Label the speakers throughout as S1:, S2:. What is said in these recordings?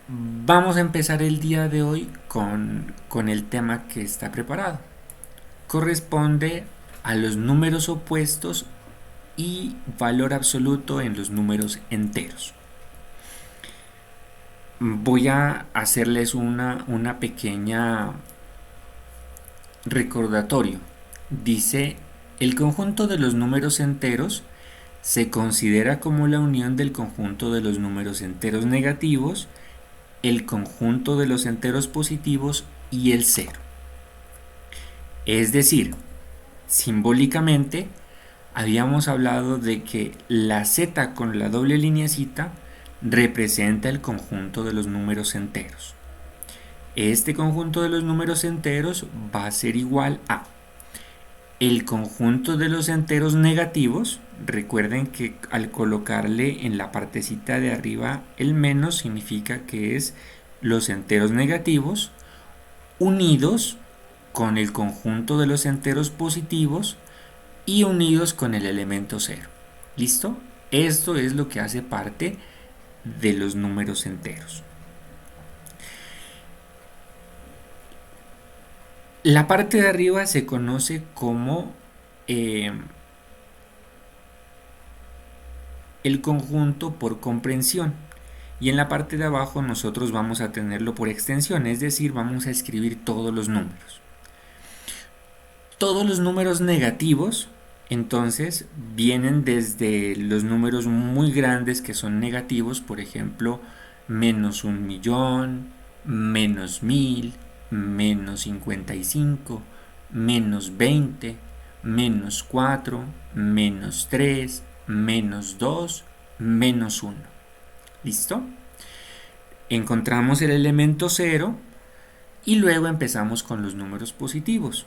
S1: Vamos a empezar el día de hoy con el tema que está preparado. Corresponde a los números opuestos y valor absoluto en los números enteros. Voy a hacerles una pequeña recordatorio. Dice, el conjunto de los números enteros se considera como la unión del conjunto de los números enteros negativos, el conjunto de los enteros positivos y el cero. Es decir, simbólicamente, habíamos hablado de que la z con la doble lineecita representa el conjunto de los números enteros. Este conjunto de los números enteros va a ser igual a el conjunto de los enteros negativos. Recuerden que al colocarle en la partecita de arriba el menos significa que es los enteros negativos unidos con el conjunto de los enteros positivos y unidos con el elemento cero. ¿Listo? Esto es lo que hace parte de los números enteros. La parte de arriba se conoce como el conjunto por comprensión, y en la parte de abajo nosotros vamos a tenerlo por extensión, es decir, vamos a escribir todos los números. Todos los números negativos, entonces, vienen desde los números muy grandes que son negativos, por ejemplo, menos 1.000.000, menos 1000, menos 55, menos 20, menos 4, menos 3, menos 2, menos 1. ¿Listo? Encontramos el elemento 0 y luego empezamos con los números positivos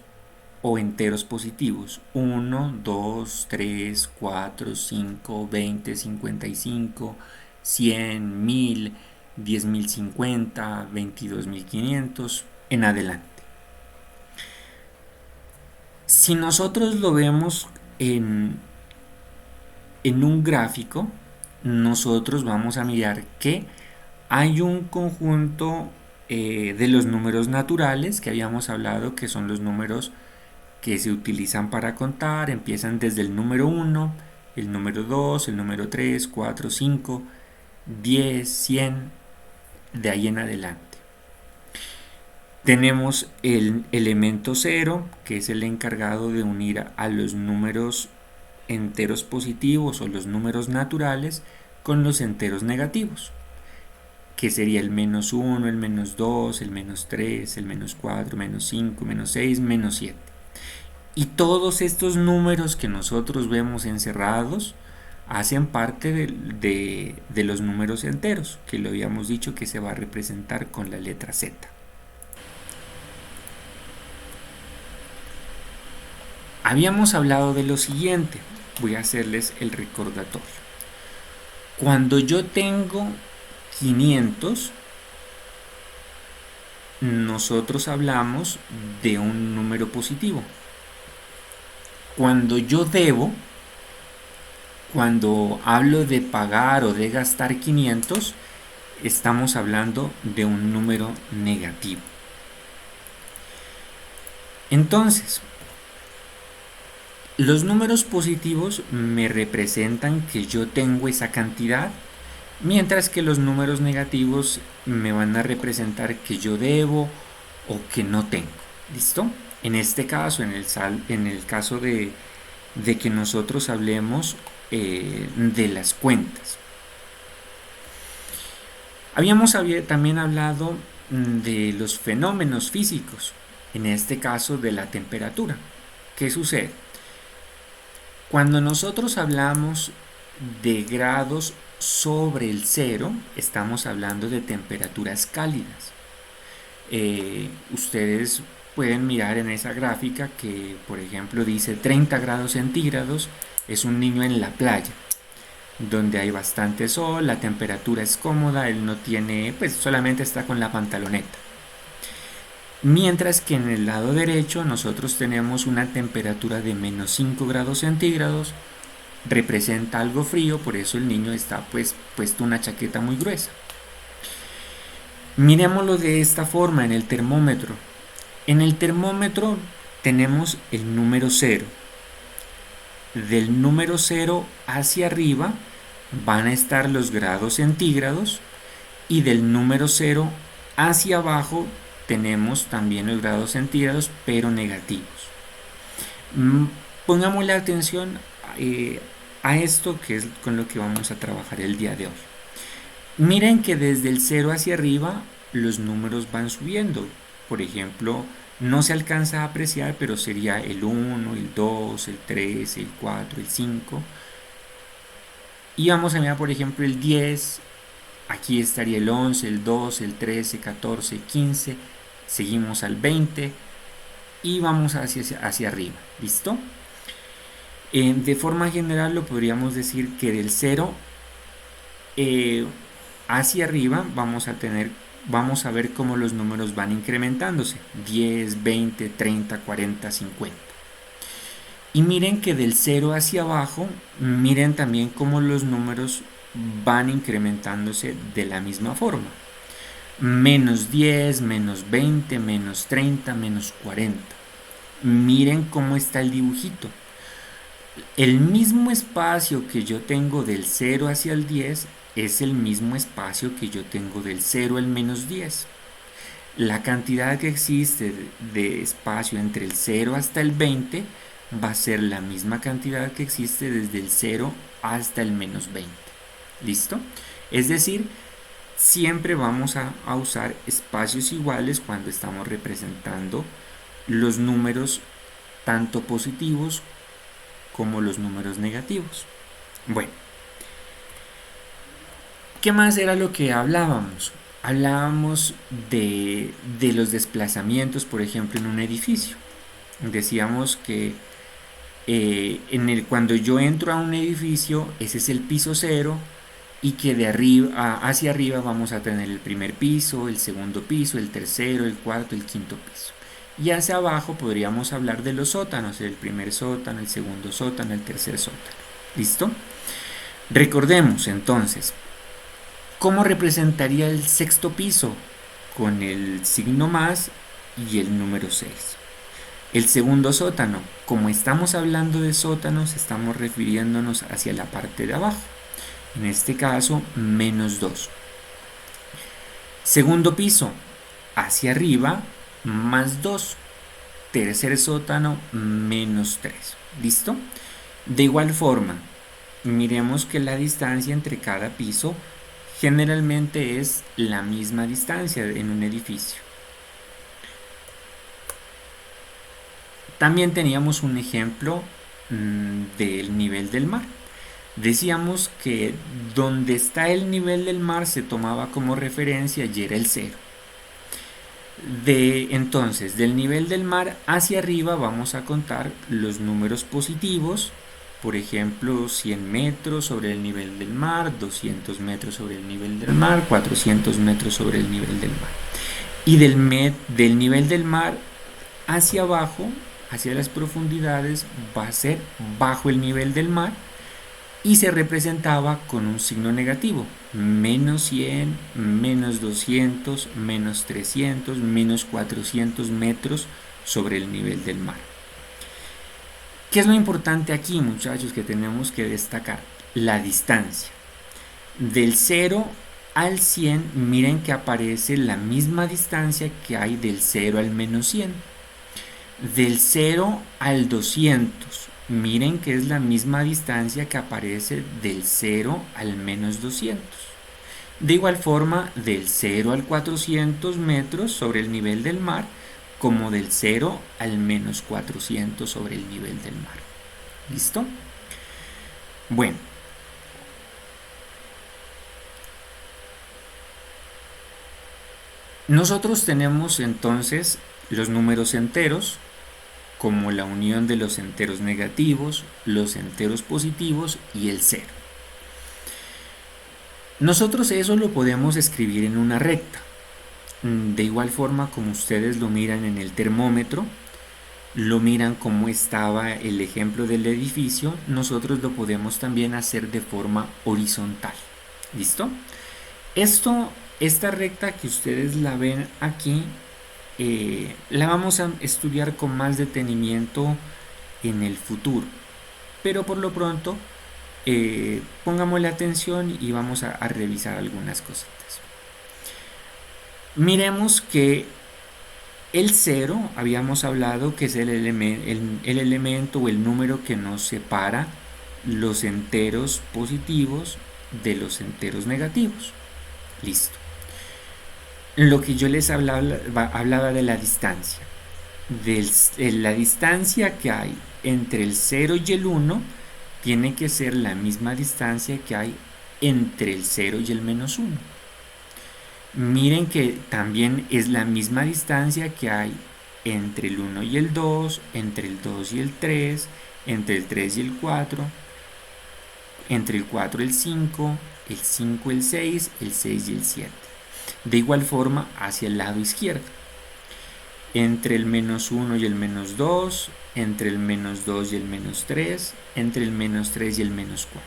S1: o enteros positivos: 1, 2, 3, 4, 5, 20, 55, 100, 1000, 10.050, 22.500, en adelante. Si nosotros lo vemos en un gráfico, nosotros vamos a mirar que hay un conjunto de los números naturales que habíamos hablado, que son los números que se utilizan para contar. Empiezan desde el número 1, el número 2, el número 3, 4, 5, 10, 100, de ahí en adelante. Tenemos el elemento 0, que es el encargado de unir a los números enteros positivos o los números naturales con los enteros negativos, que sería el menos 1, el menos 2, el menos 3, el menos 4, menos 5, menos 6, menos 7. Y todos estos números que nosotros vemos encerrados hacen parte de los números enteros, que lo habíamos dicho que se va a representar con la letra Z. Habíamos hablado de lo siguiente, voy a hacerles el recordatorio. Cuando yo tengo 500, nosotros hablamos de un número positivo. Cuando yo debo, cuando hablo de pagar o de gastar 500, estamos hablando de un número negativo. Entonces, los números positivos me representan que yo tengo esa cantidad, mientras que los números negativos me van a representar que yo debo o que no tengo. ¿Listo? En este caso, en el caso de que nosotros hablemos de las cuentas. Habíamos también hablado de los fenómenos físicos, en este caso de la temperatura. ¿Qué sucede? Cuando nosotros hablamos de grados sobre el cero, estamos hablando de temperaturas cálidas. Ustedes pueden mirar en esa gráfica que, por ejemplo, dice 30 grados centígrados, es un niño en la playa, donde hay bastante sol, la temperatura es cómoda, él no tiene, pues solamente está con la pantaloneta. Mientras que en el lado derecho nosotros tenemos una temperatura de menos 5 grados centígrados, representa algo frío, por eso el niño está pues puesto una chaqueta muy gruesa. Miremoslo de esta forma en el termómetro. En el termómetro tenemos el número 0. Del número 0 hacia arriba van a estar los grados centígrados y del número 0 hacia abajo tenemos también los grados centígrados pero negativos. Pongamos la atención a esto que es con lo que vamos a trabajar el día de hoy. Miren que desde el 0 hacia arriba los números van subiendo. Por ejemplo, no se alcanza a apreciar, pero sería el 1, el 2, el 3, el 4, el 5. Y vamos a mirar, por ejemplo, el 10. Aquí estaría el 11, el 12, el 13, 14, 15. Seguimos al 20 y vamos hacia arriba. ¿Listo? De forma general lo podríamos decir que del 0 hacia arriba vamos a ver cómo los números van incrementándose: 10, 20, 30, 40, 50. Y miren que del 0 hacia abajo, miren también cómo los números van incrementándose de la misma forma: menos 10, menos 20, menos 30, menos 40. Miren cómo está el dibujito. El mismo espacio que yo tengo del 0 hacia el 10 es el mismo espacio que yo tengo del 0 al menos 10. La cantidad que existe de espacio entre el 0 hasta el 20 va a ser la misma cantidad que existe desde el 0 hasta el menos 20. ¿Listo? Es decir, siempre vamos a usar espacios iguales cuando estamos representando los números tanto positivos como los números negativos. Bueno, ¿qué más era lo que hablábamos? Hablábamos de los desplazamientos, por ejemplo, en un edificio. Decíamos que cuando yo entro a un edificio, ese es el piso 0, y que de arriba hacia arriba vamos a tener el primer piso, el segundo piso, el tercero, el cuarto, el quinto piso. Y hacia abajo podríamos hablar de los sótanos: el primer sótano, el segundo sótano, el tercer sótano. ¿Listo? Recordemos entonces, ¿cómo representaría el sexto piso? Con el signo más y el número 6. El segundo sótano, como estamos hablando de sótanos, estamos refiriéndonos hacia la parte de abajo. En este caso, menos 2. Segundo piso, hacia arriba, más 2. Tercer sótano, menos 3. ¿Listo? De igual forma, miremos que la distancia entre cada piso generalmente es la misma distancia en un edificio. También teníamos un ejemplo del nivel del mar. Decíamos que donde está el nivel del mar se tomaba como referencia y era el 0. Entonces, del nivel del mar hacia arriba vamos a contar los números positivos. Por ejemplo, 100 metros sobre el nivel del mar, 200 metros sobre el nivel del mar, 400 metros sobre el nivel del mar. Y del nivel del mar hacia abajo, hacia las profundidades, va a ser bajo el nivel del mar, y se representaba con un signo negativo: menos 100, menos 200, menos 300, menos 400 metros sobre el nivel del mar. ¿Qué es lo importante aquí, muchachos, que tenemos que destacar? La distancia. Del 0 al 100, miren que aparece la misma distancia que hay del 0 al menos 100. Del 0 al 200, miren que es la misma distancia que aparece del 0 al menos 200. De igual forma, del 0 al 400 metros sobre el nivel del mar, como del 0 al menos 400 sobre el nivel del mar. ¿Listo? Bueno. Nosotros tenemos entonces los números enteros, como la unión de los enteros negativos, los enteros positivos y el 0. Nosotros eso lo podemos escribir en una recta. De igual forma como ustedes lo miran en el termómetro, lo miran como estaba el ejemplo del edificio, nosotros lo podemos también hacer de forma horizontal. ¿Listo? Esto Esta recta que ustedes la ven aquí, la vamos a estudiar con más detenimiento en el futuro, pero por lo pronto pongámosle atención y vamos a revisar algunas cositas. Miremos que el cero, habíamos hablado que es el elemento o el número que nos separa los enteros positivos de los enteros negativos. Listo. Lo que yo les hablaba de la distancia. De la distancia que hay entre el 0 y el 1 tiene que ser la misma distancia que hay entre el 0 y el -1. Miren que también es la misma distancia que hay entre el 1 y el 2, entre el 2 y el 3, entre el 3 y el 4, entre el 4 y el 5 y el 6, el 6 y el 7. De igual forma hacia el lado izquierdo. Entre el -1 y el -2, entre el -2 y el -3, entre el -3 y el -4.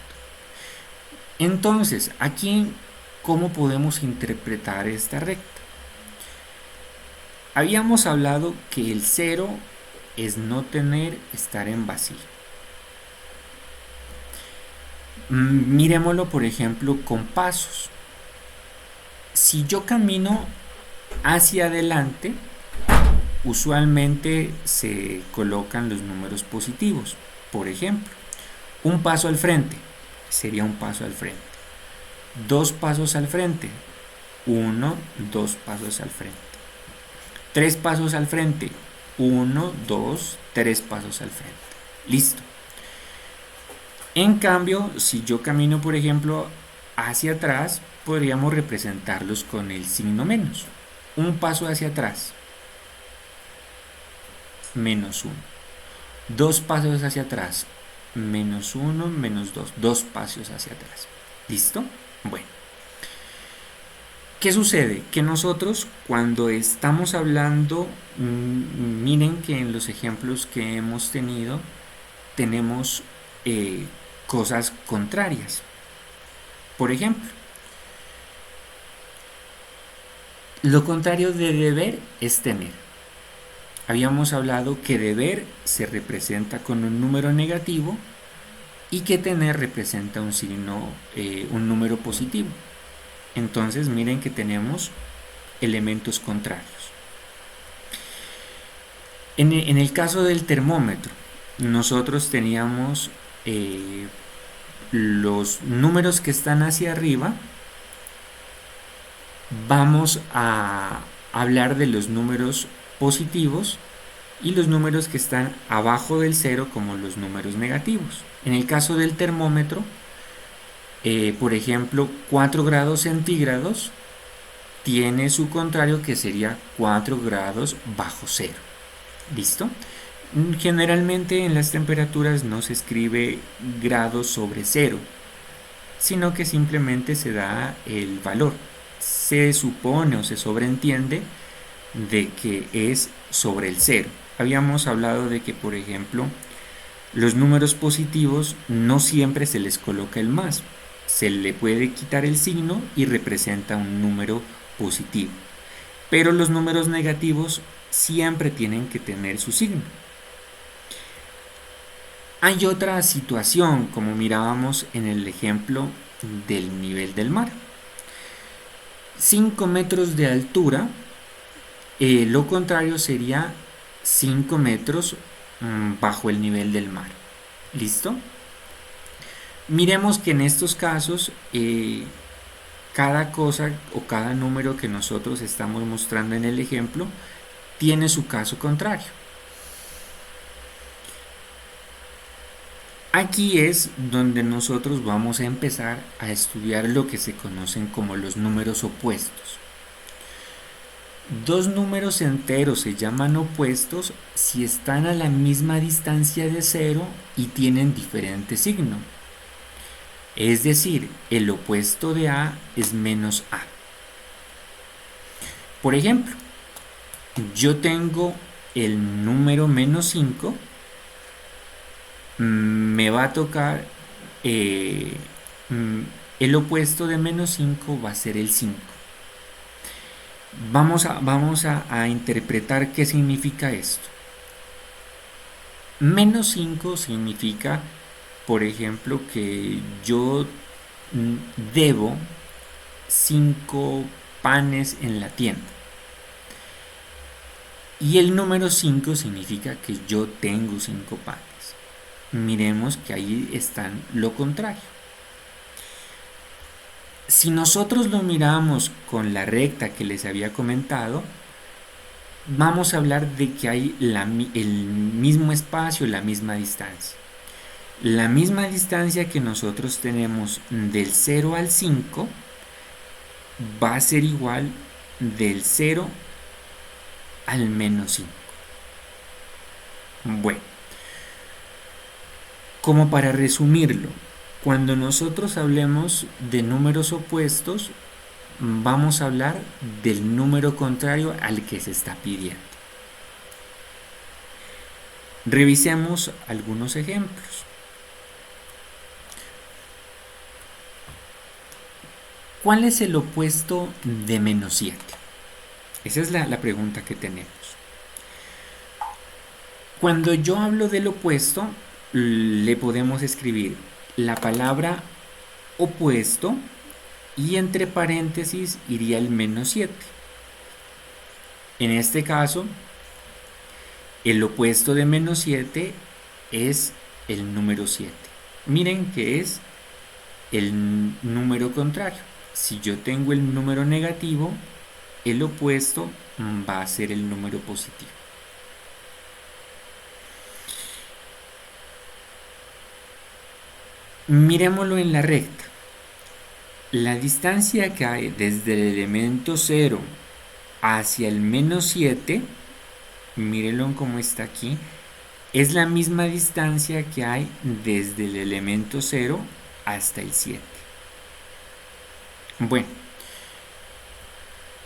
S1: Entonces, aquí, ¿cómo podemos interpretar esta recta? Habíamos hablado que el 0 es no tener, estar en vacío. Miremoslo, por ejemplo, con pasos. Si yo camino hacia adelante, usualmente se colocan los números positivos. Por ejemplo, un paso al frente sería un paso al frente. Dos pasos al frente. 1, 2 pasos al frente. 3 pasos al frente. 1, 2, 3 pasos al frente. Listo. En cambio, si yo camino, por ejemplo, hacia atrás, podríamos representarlos con el signo menos. Un paso hacia atrás. -1. Dos pasos hacia atrás. -1, -2. Dos pasos hacia atrás. ¿Listo? Bueno. ¿Qué sucede? Que nosotros cuando estamos hablando, miren que en los ejemplos que hemos tenido, tenemos cosas contrarias. Por ejemplo, lo contrario de deber es tener. Habíamos hablado que deber se representa con un número negativo y que tener representa un signo, un número positivo. Entonces miren que tenemos elementos contrarios. En el caso del termómetro, nosotros teníamos los números que están hacia arriba. Vamos a hablar de los números positivos y los números que están abajo del 0 como los números negativos. En el caso del termómetro, por ejemplo, 4 grados centígrados tiene su contrario que sería 4 grados bajo 0. ¿Listo? Generalmente en las temperaturas no se escribe grados sobre 0, sino que simplemente se da el valor. Se supone o se sobreentiende de que es sobre el 0. Habíamos hablado de que, por ejemplo, los números positivos no siempre se les coloca el más. Se le puede quitar el signo y representa un número positivo. Pero los números negativos siempre tienen que tener su signo. Hay otra situación, como mirábamos en el ejemplo del nivel del mar. 5 metros de altura, lo contrario sería 5 metros bajo el nivel del mar. ¿Listo? Miremos que en estos casos cada cosa o cada número que nosotros estamos mostrando en el ejemplo tiene su caso contrario. Aquí es donde nosotros vamos a empezar a estudiar lo que se conocen como los números opuestos. Dos números enteros se llaman opuestos si están a la misma distancia de 0 y tienen diferente signo. Es decir, el opuesto de A es menos A. Por ejemplo, yo tengo el número -5, me va a tocar el opuesto de -5 va a ser el 5. Vamos a interpretar qué significa esto. Menos 5 significa, por ejemplo, que yo debo 5 panes en la tienda. Y el número 5 significa que yo tengo 5 panes. Miremos que ahí están lo contrario. Si nosotros lo miramos con la recta que les había comentado, vamos a hablar de que hay el mismo espacio, la misma distancia. La misma distancia que nosotros tenemos del 0 al 5 va a ser igual del 0 al menos 5. Bueno, como para resumirlo, cuando nosotros hablemos de números opuestos, vamos a hablar del número contrario al que se está pidiendo. Revisemos algunos ejemplos. ¿Cuál es el opuesto de menos 7? Esa es la pregunta que tenemos. Cuando yo hablo del opuesto, le podemos escribir la palabra opuesto y entre paréntesis iría el menos 7. En este caso, el opuesto de menos 7 es el número 7. Miren que es el número contrario. Si yo tengo el número negativo, el opuesto va a ser el número positivo. Miremoslo en la recta. La distancia que hay desde el elemento 0 hacia el menos 7, mírenlo como está aquí, es la misma distancia que hay desde el elemento 0 hasta el 7. Bueno,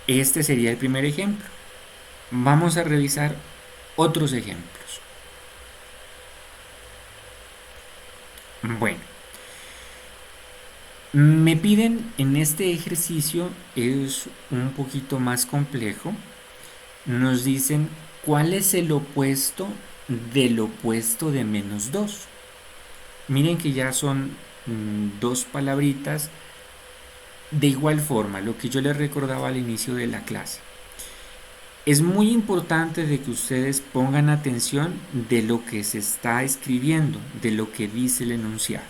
S1: este sería el primer ejemplo. Vamos a revisar otros ejemplos. Bueno, me piden en este ejercicio, es un poquito más complejo, nos dicen cuál es el opuesto del opuesto de menos 2. Miren que ya son dos palabritas. De igual forma, lo que yo les recordaba al inicio de la clase, es muy importante de que ustedes pongan atención de lo que se está escribiendo, de lo que dice el enunciado.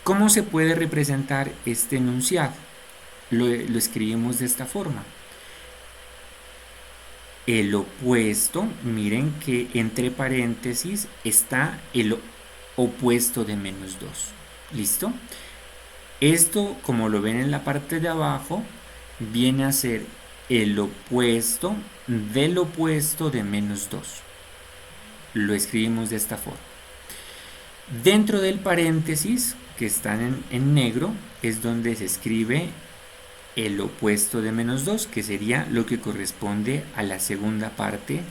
S1: ¿Cómo se puede representar este enunciado? Lo escribimos de esta forma. El opuesto, miren que entre paréntesis está el opuesto de menos 2. ¿Listo? Esto, como lo ven en la parte de abajo, viene a ser el opuesto del opuesto de menos 2. Lo escribimos de esta forma. Dentro del paréntesis, que están en negro, es donde se escribe el opuesto de menos 2, que sería lo que corresponde a la segunda parte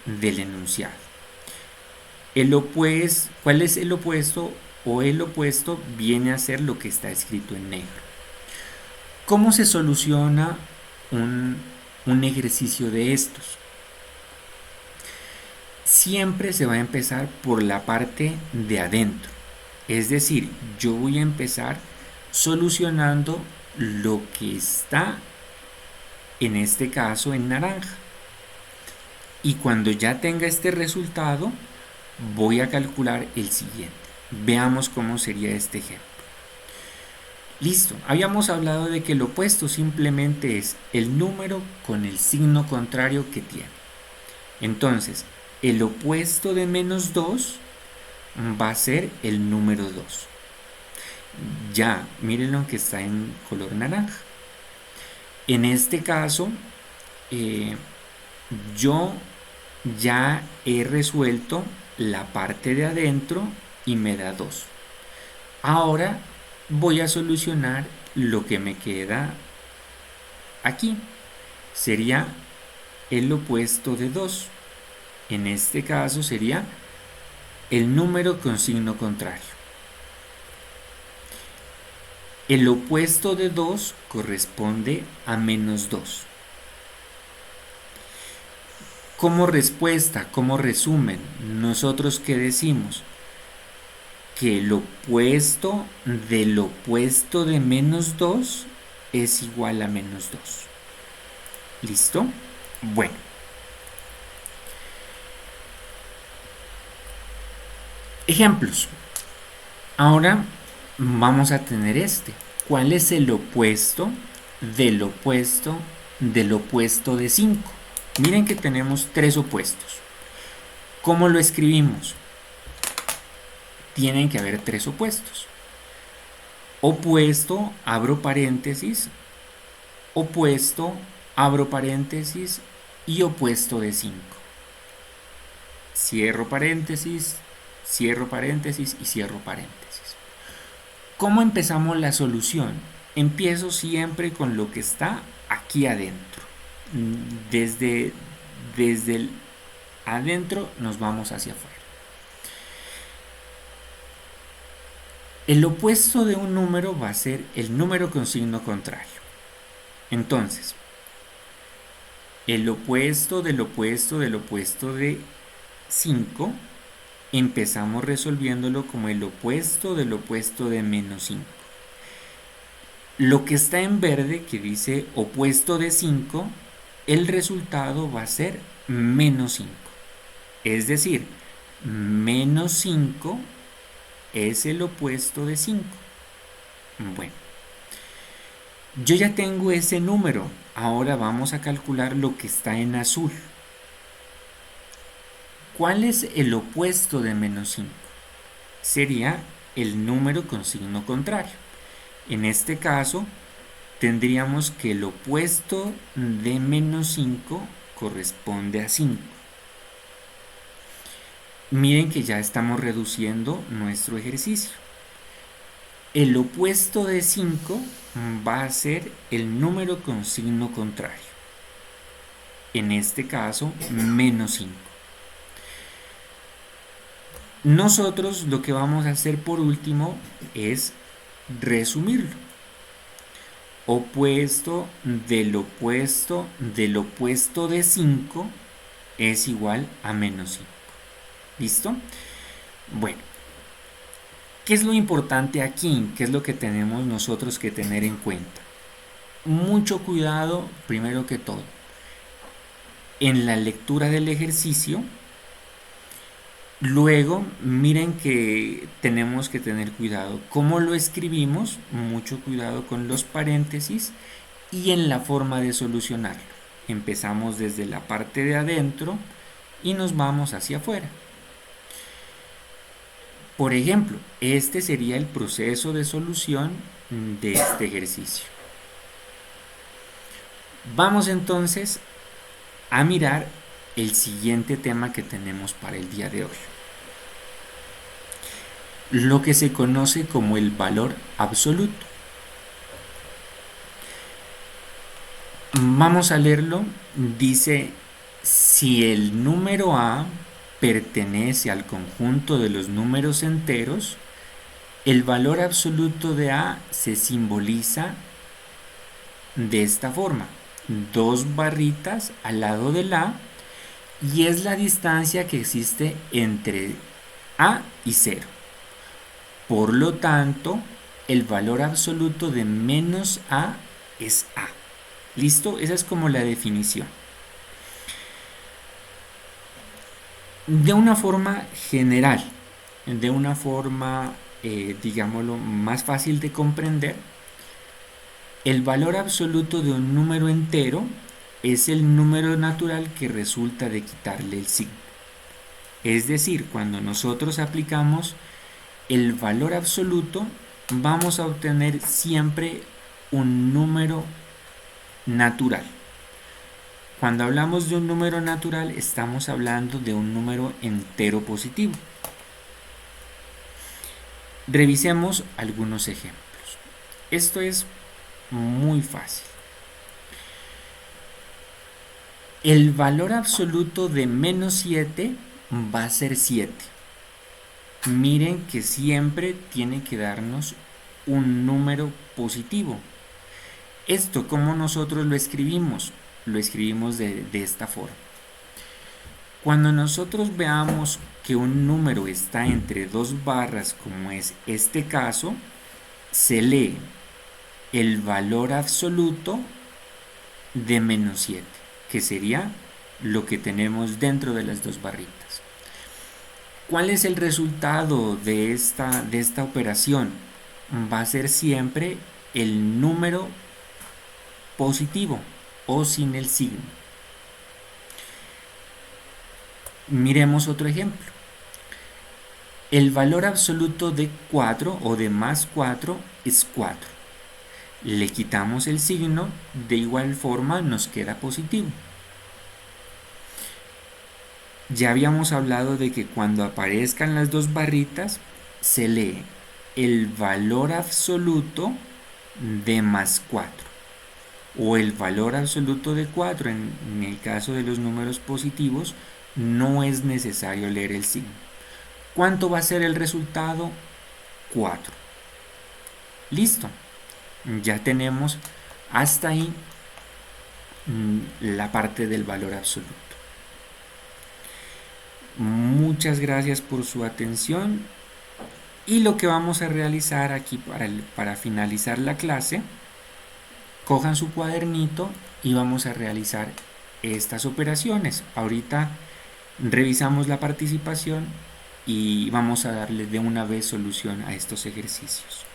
S1: del enunciado. ¿Cuál es el opuesto? O el opuesto viene a ser lo que está escrito en negro. ¿Cómo se soluciona un ejercicio de estos? Siempre se va a empezar por la parte de adentro. Es decir, yo voy a empezar solucionando lo que está, en este caso, en naranja. Y cuando ya tenga este resultado, voy a calcular el siguiente. Veamos cómo sería este ejemplo. Listo, habíamos hablado de que el opuesto simplemente es el número con el signo contrario que tiene. Entonces, el opuesto de menos 2 va a ser el número 2. Ya, mírenlo que está en color naranja. En este caso, yo ya he resuelto la parte de adentro y me da 2. Ahora voy a solucionar lo que me queda aquí. Sería el opuesto de 2. En este caso sería el número con signo contrario. El opuesto de 2 corresponde a menos 2. Como respuesta, como resumen, nosotros qué decimos? Que el opuesto del opuesto de -2 es igual a -2. ¿Listo? Bueno, ejemplos. Ahora vamos a tener este. ¿Cuál es el opuesto del opuesto del opuesto de 5? Miren que tenemos tres opuestos. ¿Cómo lo escribimos? Tienen que haber tres opuestos. Opuesto, abro paréntesis, opuesto, abro paréntesis y opuesto de 5. Cierro paréntesis y cierro paréntesis. ¿Cómo empezamos la solución? Empiezo siempre con lo que está aquí adentro. Desde el adentro nos vamos hacia afuera. El opuesto de un número va a ser el número con signo contrario. Entonces, el opuesto del opuesto del opuesto de 5, empezamos resolviéndolo como el opuesto del opuesto de -5. Lo que está en verde, que dice opuesto de 5, el resultado va a ser -5. Es decir, -5 es el opuesto de 5. Bueno, yo ya tengo ese número. Ahora vamos a calcular lo que está en azul. ¿Cuál es el opuesto de -5? Sería el número con signo contrario. En este caso, tendríamos que el opuesto de -5 corresponde a 5. Miren que ya estamos reduciendo nuestro ejercicio. El opuesto de 5 va a ser el número con signo contrario. En este caso, -5. Nosotros lo que vamos a hacer por último es resumirlo. Opuesto del opuesto del opuesto de 5 es igual a -5. ¿Listo? Bueno, ¿qué es lo importante aquí? ¿Qué es lo que tenemos nosotros que tener en cuenta? Mucho cuidado, primero que todo, en la lectura del ejercicio. Luego, miren que tenemos que tener cuidado. ¿Cómo lo escribimos? Mucho cuidado con los paréntesis y en la forma de solucionarlo. Empezamos desde la parte de adentro y nos vamos hacia afuera. Por ejemplo, este sería el proceso de solución de este ejercicio. Vamos entonces a mirar el siguiente tema que tenemos para el día de hoy. Lo que se conoce como el valor absoluto. Vamos a leerlo. Dice, si el número A pertenece al conjunto de los números enteros, el valor absoluto de A se simboliza de esta forma: dos barritas al lado del A, y es la distancia que existe entre A y 0. Por lo tanto, el valor absoluto de -A es A. ¿Listo? Esa es como la definición. De una forma general, de una forma, digámoslo, más fácil de comprender, el valor absoluto de un número entero es el número natural que resulta de quitarle el signo. Es decir, cuando nosotros aplicamos el valor absoluto, vamos a obtener siempre un número natural. Cuando hablamos de un número natural, estamos hablando de un número entero positivo. Revisemos algunos ejemplos. Esto es muy fácil. El valor absoluto de -7 va a ser 7. Miren que siempre tiene que darnos un número positivo. Esto, ¿cómo nosotros lo escribimos? Lo escribimos de esta forma. Cuando nosotros veamos que un número está entre dos barras, como es este caso, se lee el valor absoluto de menos 7, que sería lo que tenemos dentro de las dos barritas. ¿Cuál es el resultado de esta operación? Va a ser siempre el número positivo o sin el signo. Miremos otro ejemplo. El valor absoluto de 4 o de más 4 es 4. Le quitamos el signo, de igual forma nos queda positivo. Ya habíamos hablado de que cuando aparezcan las dos barritas se lee el valor absoluto de más 4 o el valor absoluto de 4. En el caso de los números positivos no es necesario leer el signo. ¿Cuánto va a ser el resultado? 4. Listo. Ya tenemos hasta ahí la parte del valor absoluto. Muchas gracias por su atención y lo que vamos a realizar aquí para finalizar la clase, cojan su cuadernito y vamos a realizar estas operaciones. Ahorita revisamos la participación y vamos a darle de una vez solución a estos ejercicios.